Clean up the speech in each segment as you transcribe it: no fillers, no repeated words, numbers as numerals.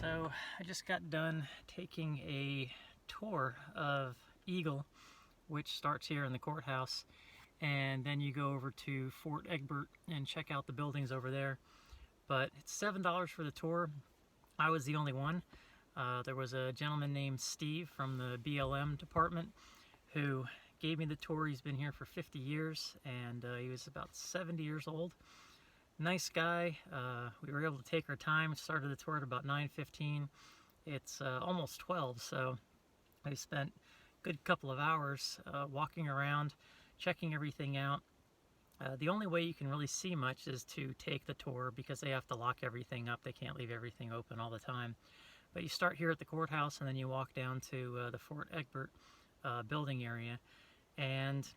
So I just got done taking a tour of Eagle, which starts here in the courthouse, and then you go over to Fort Egbert and check out the buildings over there. But it's $7 for the tour. I was the only one. There was a gentleman named Steve from the BLM department who gave me the tour. He's been here for 50 years, and he was about 70 years old. Nice guy. We were able to take our time. Started the tour at about 9:15. It's almost 12, so I spent a good couple of hours walking around, checking everything out. The only way you can really see much is to take the tour, because they have to lock everything up. They can't leave everything open all the time. But you start here at the courthouse, and then you walk down to the Fort Egbert building area. And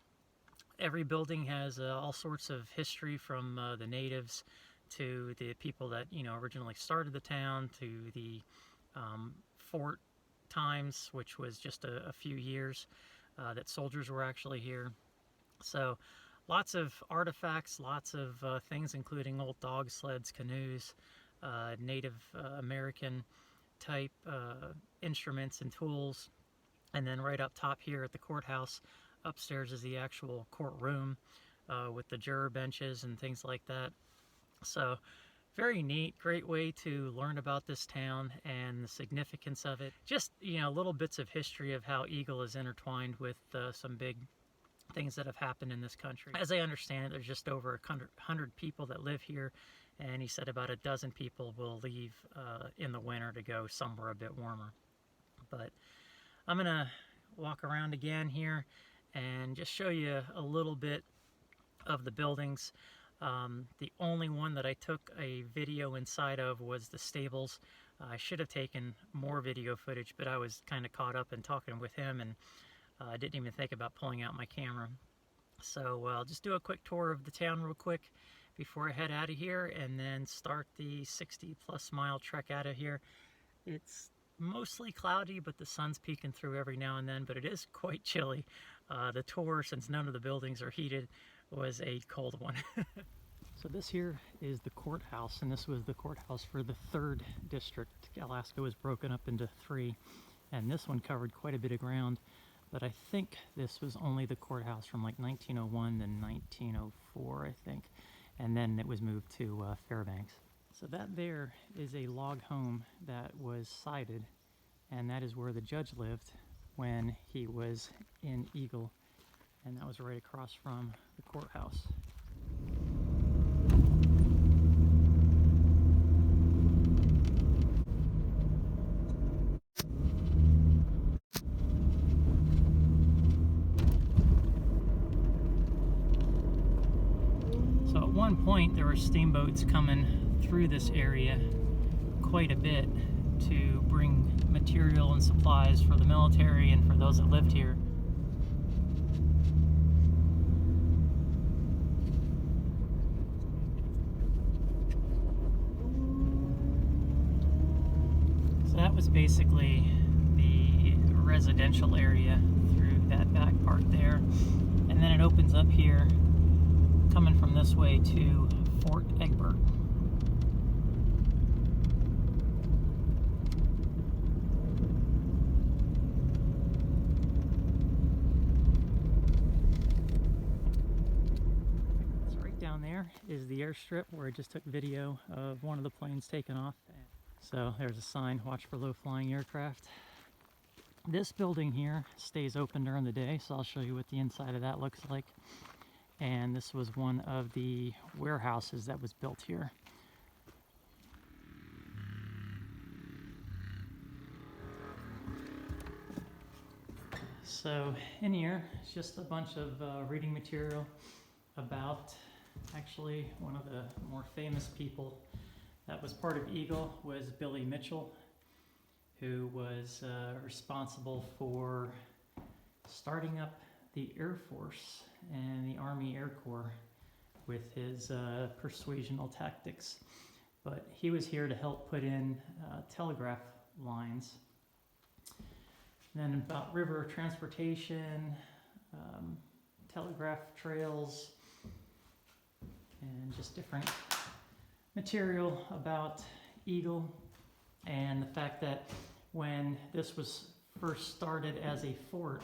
every building has all sorts of history, from the natives to the people that originally started the town, to the fort times, which was just a few years that soldiers were actually here. So lots of artifacts, lots of things, including old dog sleds, canoes, Native American type instruments and tools. And then right up top here at the courthouse, upstairs is the actual courtroom with the juror benches and things like that. So very neat, great way to learn about this town and the significance of it. Just little bits of history of how Eagle is intertwined with some big things that have happened in this country. As I understand it, there's just over 100 people that live here, and he said about a dozen people will leave in the winter to go somewhere a bit warmer. But I'm gonna walk around again here and just show you a little bit of the buildings. The only one that I took a video inside of was the stables. I should have taken more video footage, but I was kind of caught up in talking with him, and I didn't even think about pulling out my camera. So I'll just do a quick tour of the town real quick before I head out of here, and then start the 60+ mile trek out of here. It's mostly cloudy, but the sun's peeking through every now and then, but it is quite chilly. The tour, since none of the buildings are heated, was a cold one. So this here is the courthouse, and this was the courthouse for the 3rd district. Alaska was broken up into 3, and this one covered quite a bit of ground, but I think this was only the courthouse from like 1901 to 1904, I think, and then it was moved to Fairbanks. So that there is a log home that was sited, and that is where the judge lived when he was in Eagle, and that was right across from the courthouse. So at one point there were steamboats coming through this area quite a bit to bring material and supplies for the military and for those that lived here. So that was basically the residential area through that back part there, and then it opens up here coming from this way to Fort Egbert. So right down there is the airstrip where I just took video of one of the planes taking off. So there's a sign, watch for low-flying aircraft. This building here stays open during the day, so I'll show you what the inside of that looks like. And this was one of the warehouses that was built here. So in here, it's just a bunch of reading material about, actually, one of the more famous people that was part of Eagle was Billy Mitchell, who was responsible for starting up the Air Force and the Army Air Corps with his persuasional tactics. But he was here to help put in telegraph lines. And then about river transportation, telegraph trails, and just different material about Eagle. And the fact that when this was first started as a fort,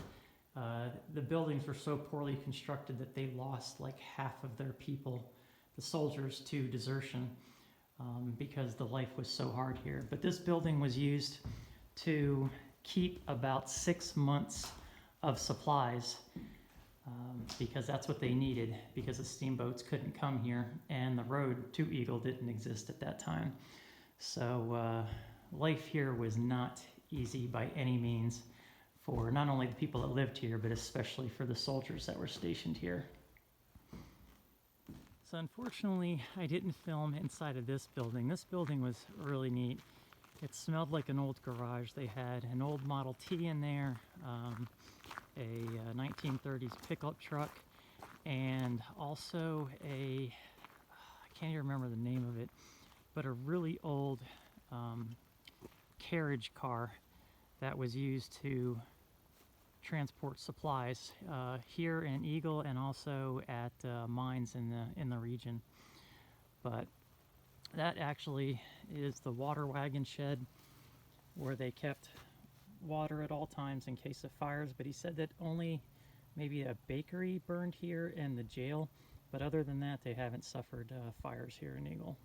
the buildings were so poorly constructed that they lost like half of their people, the soldiers, to desertion because the life was so hard here. But this building was used to keep about 6 months of supplies because that's what they needed, because the steamboats couldn't come here and the road to Eagle didn't exist at that time. So life here was not easy by any means for not only the people that lived here, but especially for the soldiers that were stationed here. So unfortunately, I didn't film inside of this building. This building was really neat. It smelled like an old garage. They had an old Model T in there, a 1930s pickup truck, and also I can't even remember the name of it, but a really old carriage car that was used to transport supplies here in Eagle and also at mines in the region. But that actually is the water wagon shed where they kept water at all times in case of fires. But he said that only maybe a bakery burned here and the jail, but other than that they haven't suffered fires here in Eagle.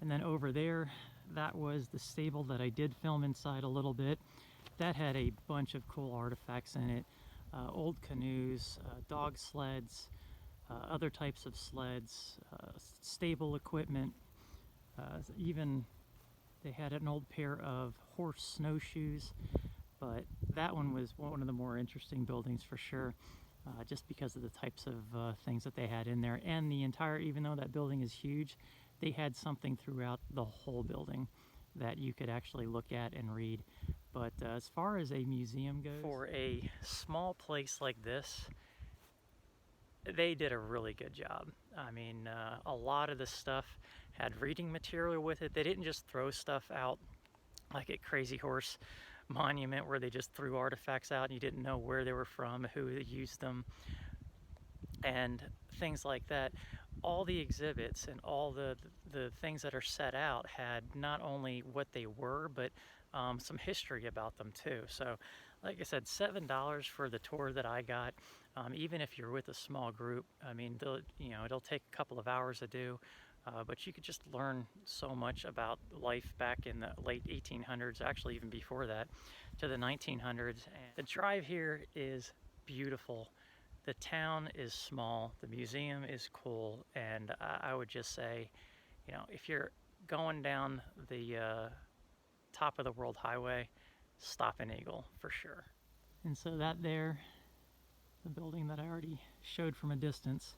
And then over there, that was the stable that I did film inside a little bit. That had a bunch of cool artifacts in it. Old canoes, dog sleds, other types of sleds, stable equipment. Even they had an old pair of horse snowshoes, but that one was one of the more interesting buildings for sure, just because of the types of things that they had in there. And the entire, even though that building is huge, they had something throughout the whole building that you could actually look at and read. But as far as a museum goes, for a small place like this, they did a really good job. I mean, a lot of the stuff had reading material with it. They didn't just throw stuff out like at Crazy Horse Monument where they just threw artifacts out and you didn't know where they were from, who used them, and things like that. All the exhibits and all the things that are set out had not only what they were, but some history about them too. So like I said, $7 for the tour that I got. Even if you're with a small group, I mean, it'll take a couple of hours to do, but you could just learn so much about life back in the late 1800s, actually even before that, to the 1900s. And the drive here is beautiful. The town is small, the museum is cool, and I would just say, if you're going down the top of the World Highway, stop in Eagle for sure. And so that there, the building that I already showed from a distance,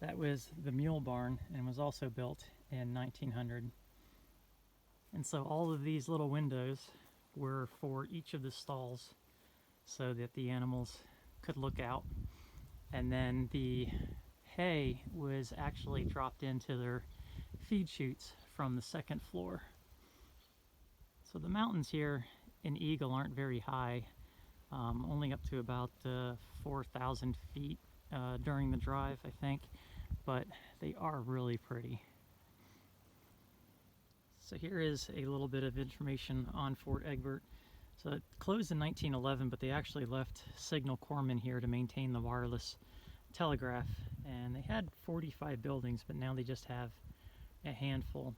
that was the Mule barn and was also built in 1900. And so all of these little windows were for each of the stalls so that the animals could look out. And then the hay was actually dropped into their feed chutes from the second floor. So the mountains here in Eagle aren't very high, only up to about 4,000 feet during the drive, I think, but they are really pretty. So here is a little bit of information on Fort Egbert. So it closed in 1911, but they actually left signal corpsmen here to maintain the wireless telegraph. And they had 45 buildings, but now they just have a handful.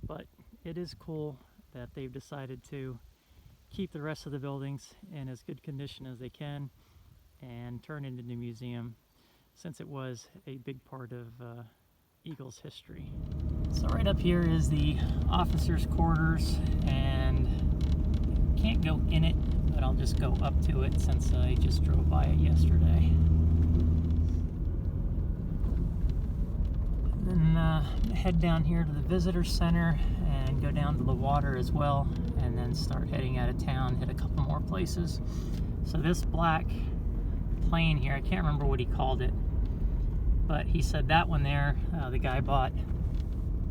But it is cool that they've decided to keep the rest of the buildings in as good condition as they can and turn it into a museum, since it was a big part of Eagle's history. So right up here is the officers' quarters, and can't go in it, but I'll just go up to it since I just drove by it yesterday. Then head down here to the visitor center and go down to the water as well, and then start heading out of town, hit a couple more places. So this black plane here, I can't remember what he called it, but he said that one there, the guy bought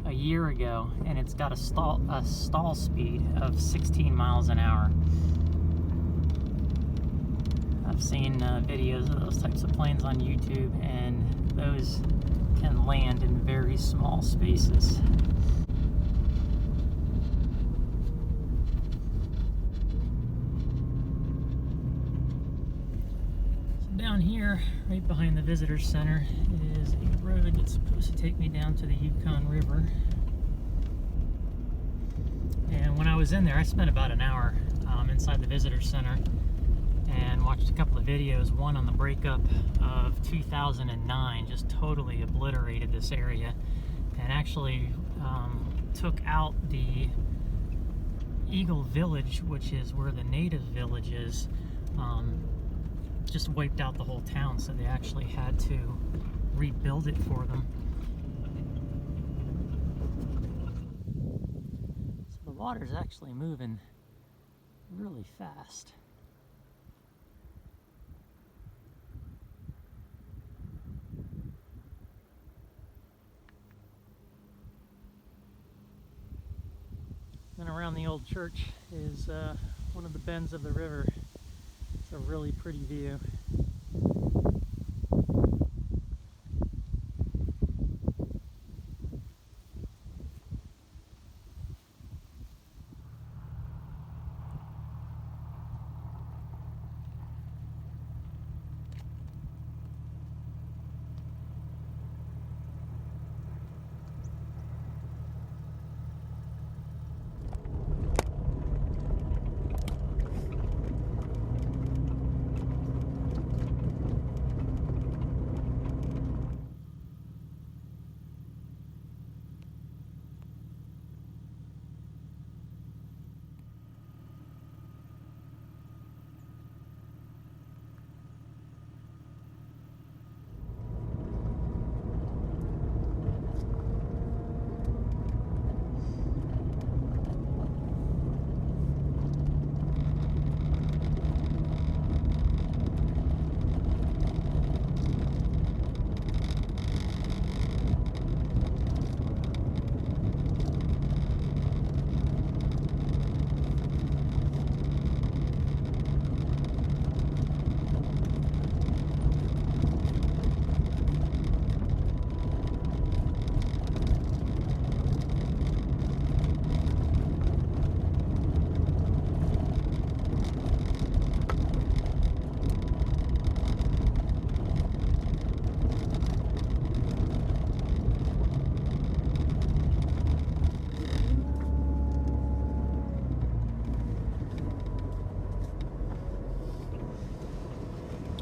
a year ago, and it's got a stall speed of 16 miles an hour. I've seen videos of those types of planes on YouTube, and those can land in very small spaces. down here, right behind the visitor center, is a road that's supposed to take me down to the Yukon River. And when I was in there, I spent about an hour inside the visitor center and watched a couple of videos. One on the breakup of 2009, just totally obliterated this area, and actually took out the Eagle Village, which is where the native village is. Just wiped out the whole town, so they actually had to rebuild it for them. So the water's actually moving really fast. And around the old church is one of the bends of the river. It's a really pretty view.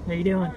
How you doing?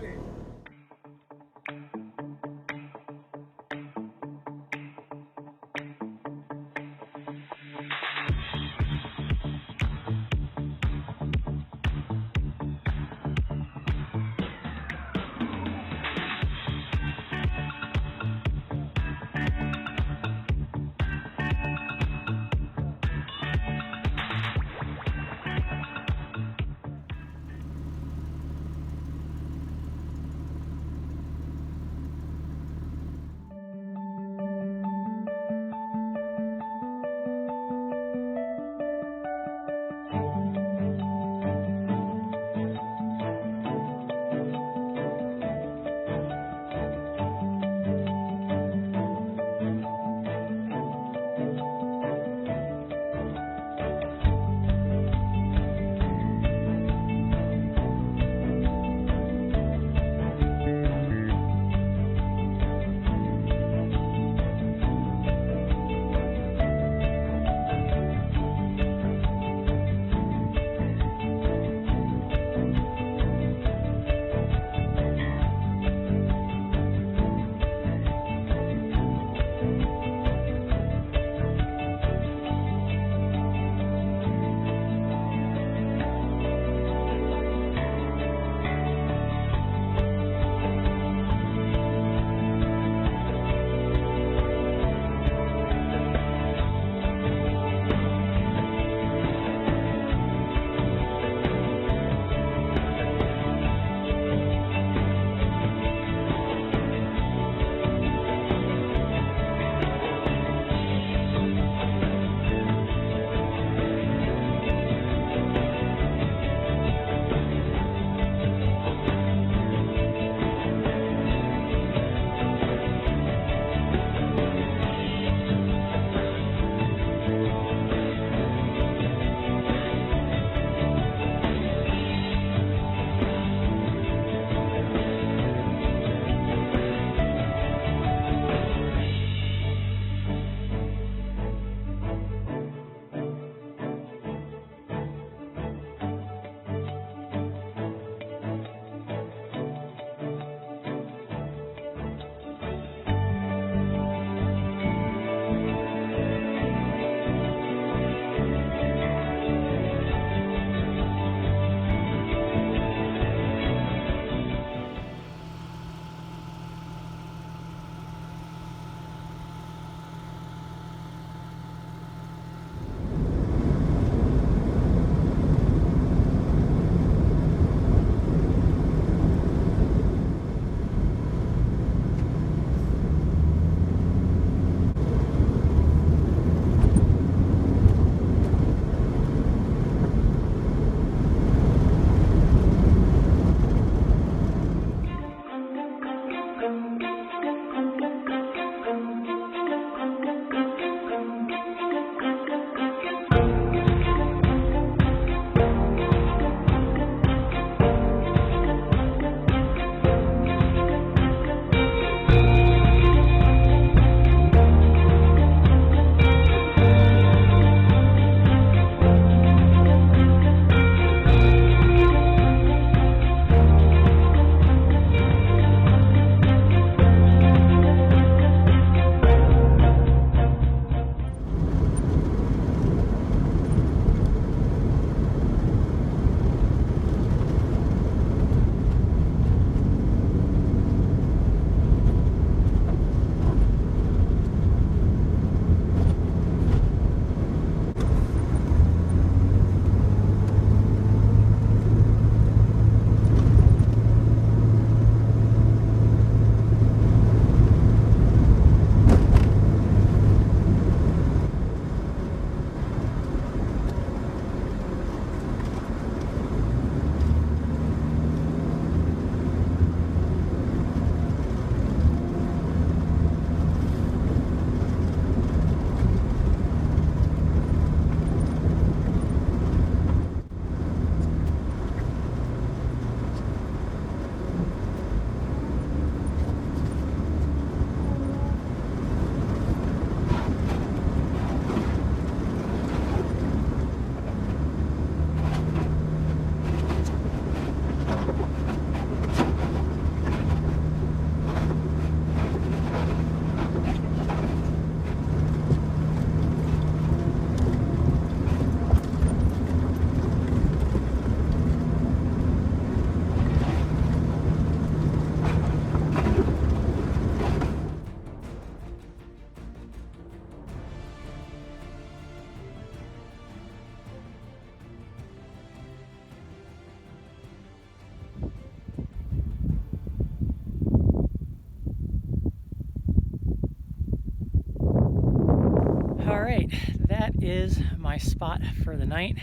Alright, that is my spot for the night.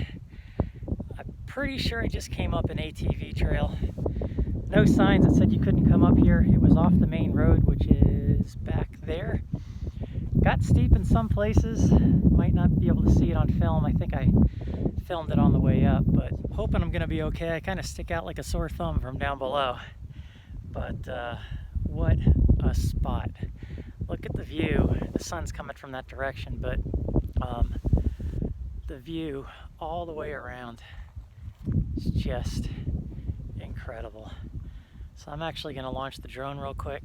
I'm pretty sure I just came up an ATV trail. No signs that said you couldn't come up here. It was off the main road, which is back there. Got steep in some places. Might not be able to see it on film. I think I filmed it on the way up, but hoping I'm gonna be okay. I kind of stick out like a sore thumb from down below. But what a spot. Look at the view. The sun's coming from that direction, but the view all the way around is just incredible. So I'm actually going to launch the drone real quick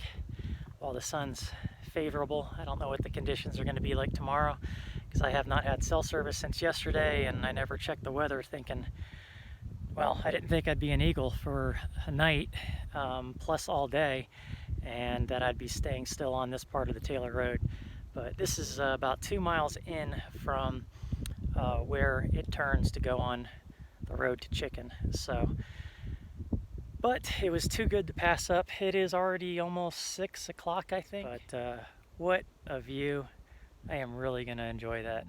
while the sun's favorable. I don't know what the conditions are going to be like tomorrow because I have not had cell service since yesterday, and I never checked the weather thinking, well, I didn't think I'd be an eagle for a night plus all day, and that I'd be staying still on this part of the Taylor Road. But this is about 2 miles in from where it turns to go on the road to Chicken. So, but it was too good to pass up. It is already almost 6 o'clock, I think. But what a view. I am really going to enjoy that.